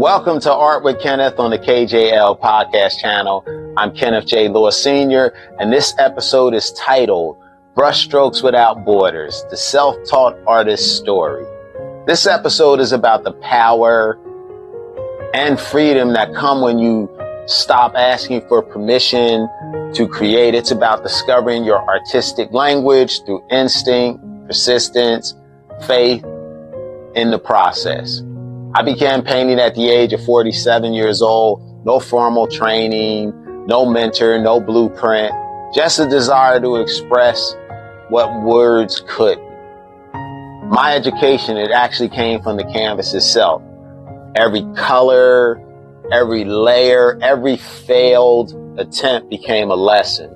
Welcome to Art with Kenneth on the KJL Podcast Channel. I'm Kenneth J. Sr., and this episode is titled Brushstrokes Without Borders, the Self-Taught Artist's Story. This episode is about the power and freedom that come when you stop asking for permission to create. It's about discovering your artistic language through instinct, persistence, faith in the process. I began painting at the age of 47 years old. No formal training, no mentor, no blueprint, just a desire to express what words couldn't. My education, it actually came from the canvas itself. Every color, every layer, every failed attempt became a lesson.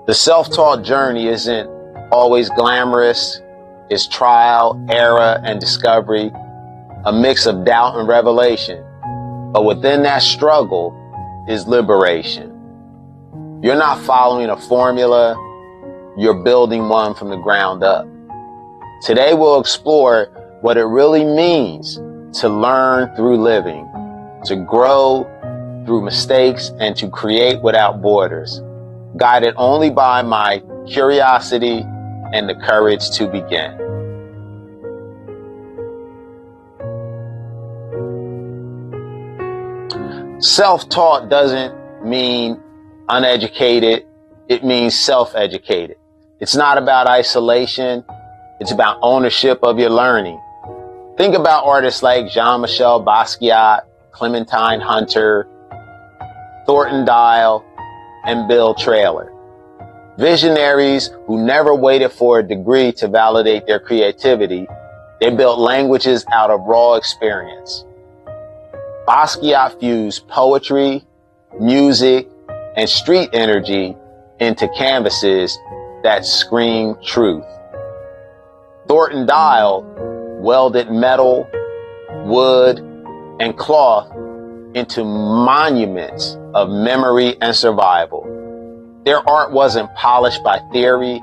The self-taught journey isn't always glamorous. It's trial, error, and discovery, a mix of doubt and revelation. But within that struggle is liberation. You're not following a formula, you're building one from the ground up. Today we'll explore what it really means to learn through living, to grow through mistakes, and to create without borders, guided only by my curiosity and the courage to begin. Self-taught doesn't mean uneducated. It means self-educated. It's not about isolation. It's about ownership of your learning. Think about artists like Jean-Michel Basquiat, Clementine Hunter, Thornton Dial, and Bill Traylor. Visionaries who never waited for a degree to validate their creativity. They built languages out of raw experience. Basquiat fused poetry, music, and street energy into canvases that scream truth. Thornton Dial welded metal, wood, and cloth into monuments of memory and survival. Their art wasn't polished by theory,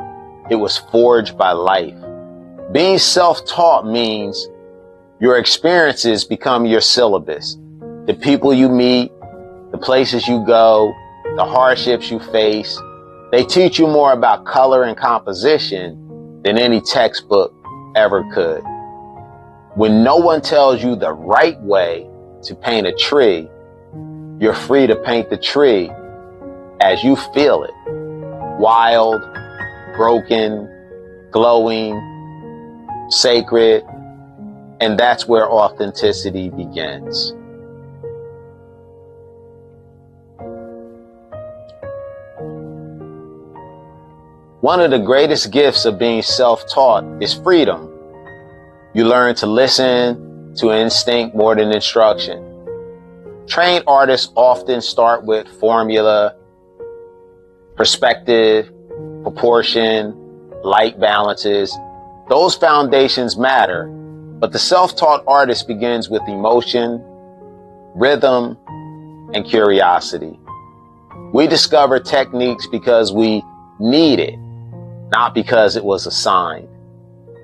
it was forged by life. Being self-taught means your experiences become your syllabus. The people you meet, the places you go, the hardships you face, they teach you more about color and composition than any textbook ever could. When no one tells you the right way to paint a tree, you're free to paint the tree as you feel it. Wild, broken, glowing, sacred, and that's where authenticity begins. One of the greatest gifts of being self-taught is freedom. You learn to listen to instinct more than instruction. Trained artists often start with formula, perspective, proportion, light balances. Those foundations matter, but the self-taught artist begins with emotion, rhythm, and curiosity. We discover techniques because we need it, not because it was assigned.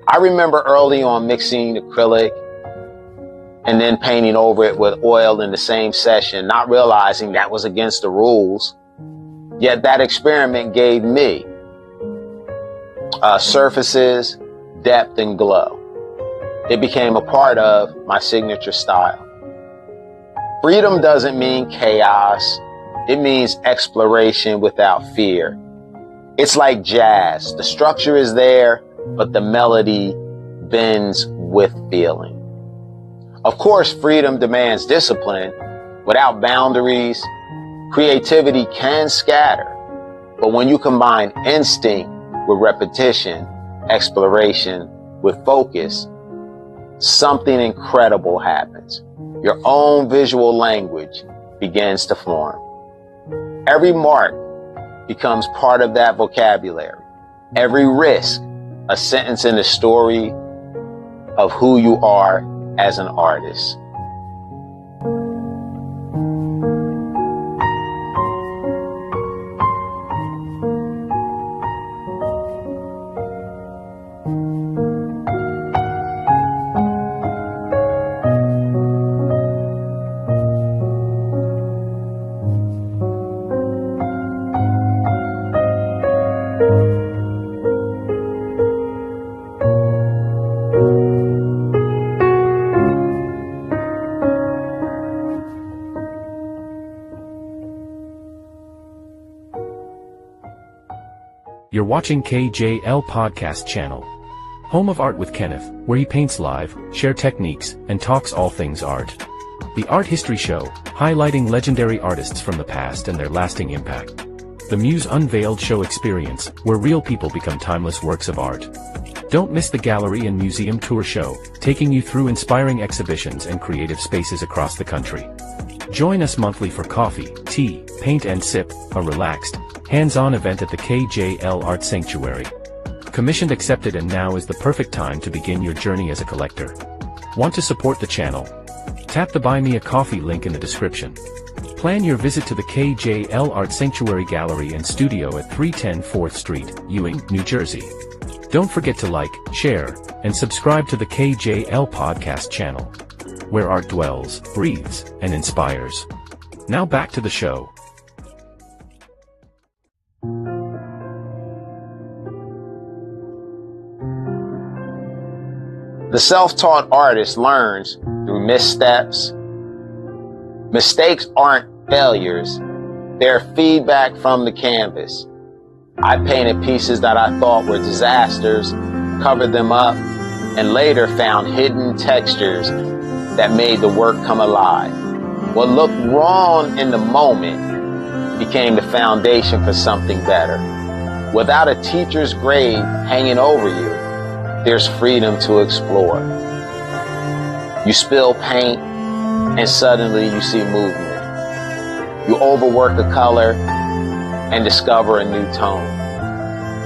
I remember early on mixing acrylic and then painting over it with oil in the same session, not realizing that was against the rules. Yet that experiment gave me surfaces, depth, and glow. It became a part of my signature style. Freedom doesn't mean chaos. It means exploration without fear. It's like jazz. The structure is there, but the melody bends with feeling. Of course, freedom demands discipline. Without boundaries, creativity can scatter. But when you combine instinct with repetition, exploration with focus, something incredible happens. Your own visual language begins to form. Every mark becomes part of that vocabulary. Every risk, a sentence in the story of who you are as an artist. You're watching KJL Podcast Channel, home of Art with Kenneth, where he paints live, share techniques, and talks all things art. The Art History Show, highlighting legendary artists from the past and their lasting impact. The Muse Unveiled Show experience, where real people become timeless works of art. Don't miss the Gallery and Museum Tour Show, taking you through inspiring exhibitions and creative spaces across the country. Join us monthly for coffee, tea, paint and sip, a relaxed, hands-on event at the KJL Art Sanctuary. Commissioned accepted, and now is the perfect time to begin your journey as a collector. Want to support the channel? Tap the Buy Me a Coffee link in the description. Plan your visit to the KJL Art Sanctuary Gallery and Studio at 310 4th Street, Ewing, New Jersey. Don't forget to like, share, and subscribe to the KJL Podcast Channel, where art dwells, breathes, and inspires. Now back to the show. The self-taught artist learns through missteps. Mistakes aren't failures. They're feedback from the canvas. I painted pieces that I thought were disasters, covered them up, and later found hidden textures that made the work come alive. What looked wrong in the moment became the foundation for something better. Without a teacher's grade hanging over you, there's freedom to explore. You spill paint, and suddenly you see movement. You overwork a color and discover a new tone.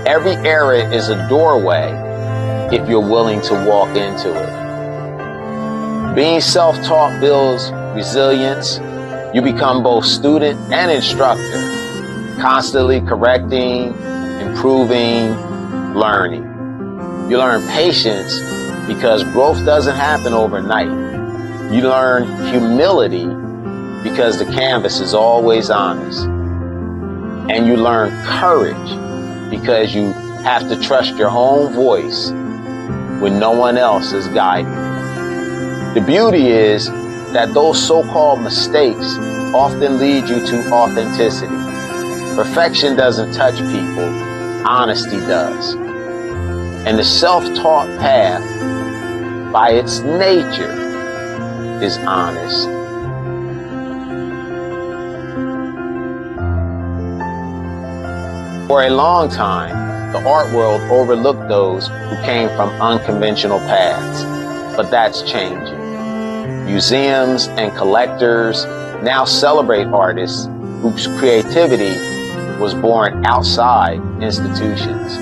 Every era is a doorway if you're willing to walk into it. Being self-taught builds resilience. You become both student and instructor, constantly correcting, improving, learning. You learn patience because growth doesn't happen overnight. You learn humility because the canvas is always honest. And you learn courage because you have to trust your own voice when no one else is guiding. The beauty is that those so-called mistakes often lead you to authenticity. Perfection doesn't touch people, honesty does. And the self-taught path, by its nature, is honest. For a long time, the art world overlooked those who came from unconventional paths, but that's changing. Museums and collectors now celebrate artists whose creativity was born outside institutions.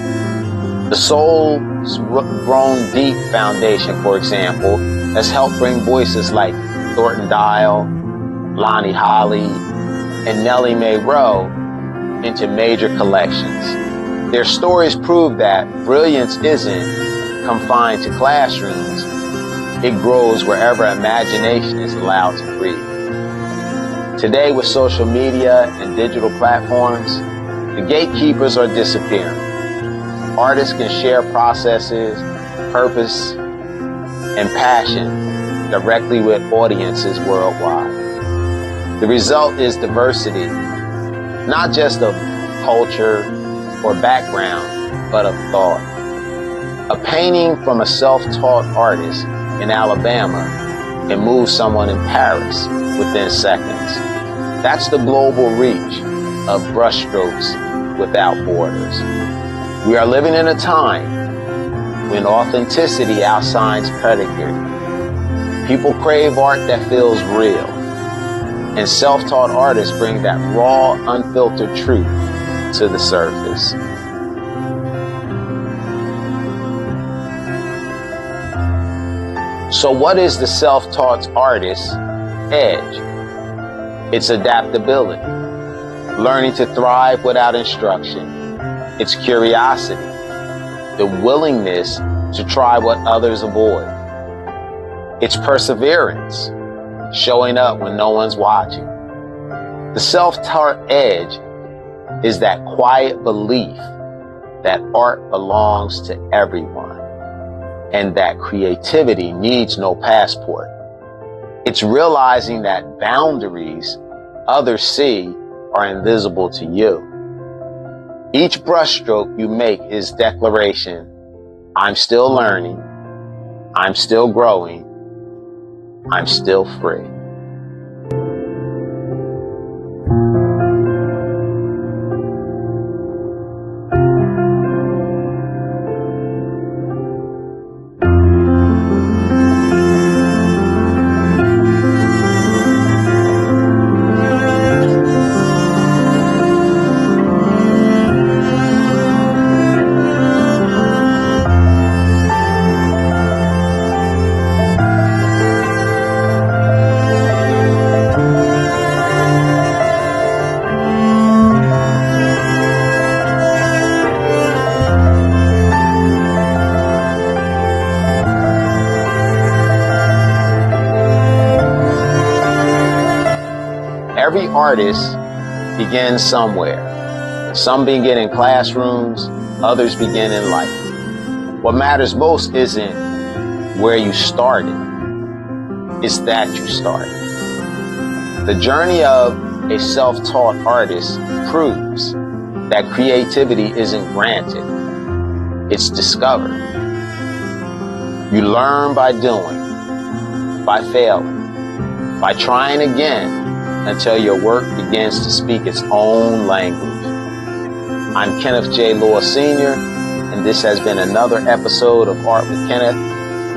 The Soul's Grown Deep Foundation, for example, has helped bring voices like Thornton Dial, Lonnie Holly, and Nellie Mae Rowe into major collections. Their stories prove that brilliance isn't confined to classrooms. It grows wherever imagination is allowed to breathe. Today, with social media and digital platforms, the gatekeepers are disappearing. Artists can share processes, purpose, and passion directly with audiences worldwide. The result is diversity, not just of culture or background, but of thought. A painting from a self-taught artist in Alabama can move someone in Paris within seconds. That's the global reach of Brushstrokes Without Borders. We are living in a time when authenticity outshines pedigree. People crave art that feels real, and self-taught artists bring that raw, unfiltered truth to the surface. So what is the self-taught artist's edge? It's adaptability, learning to thrive without instruction. It's curiosity, the willingness to try what others avoid. It's perseverance, showing up when no one's watching. The self-taught edge is that quiet belief that art belongs to everyone and that creativity needs no passport. It's realizing that boundaries others see are invisible to you. Each brushstroke you make is declaration. I'm still learning. I'm still growing. I'm still free. Every artist begins somewhere. Some begin in classrooms, others begin in life. What matters most isn't where you started, it's that you started. The journey of a self-taught artist proves that creativity isn't granted, it's discovered. You learn by doing, by failing, by trying again, until your work begins to speak its own language. I'm Kenneth J. Sr., and this has been another episode of Art with Kenneth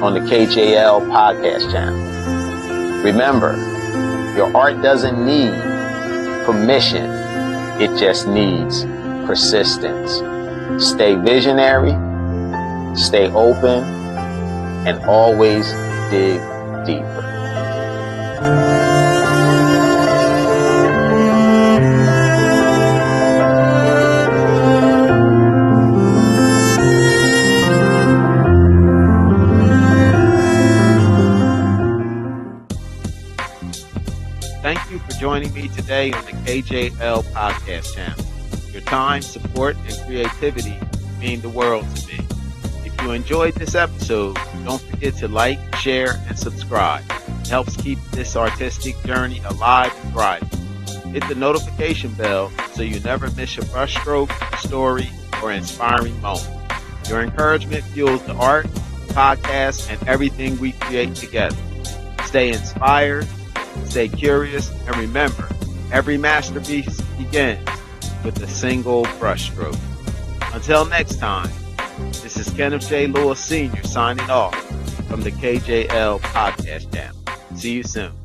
on the KJL Podcast Channel. Remember, your art doesn't need permission, it just needs persistence. Stay visionary, stay open, and always dig deeper. Thank you for joining me today on the KJL Podcast Channel. Your time, support, and creativity mean the world to me. If you enjoyed this episode, don't forget to like, share, and subscribe. It helps keep this artistic journey alive and thriving. Hit the notification bell so you never miss a brushstroke, story, or inspiring moment. Your encouragement fuels the art, podcast, and everything we create together. Stay inspired, stay curious, and remember, every masterpiece begins with a single brushstroke. Until next time, this is Kenneth J. Sr. signing off from the KJL Podcast Channel. See you soon.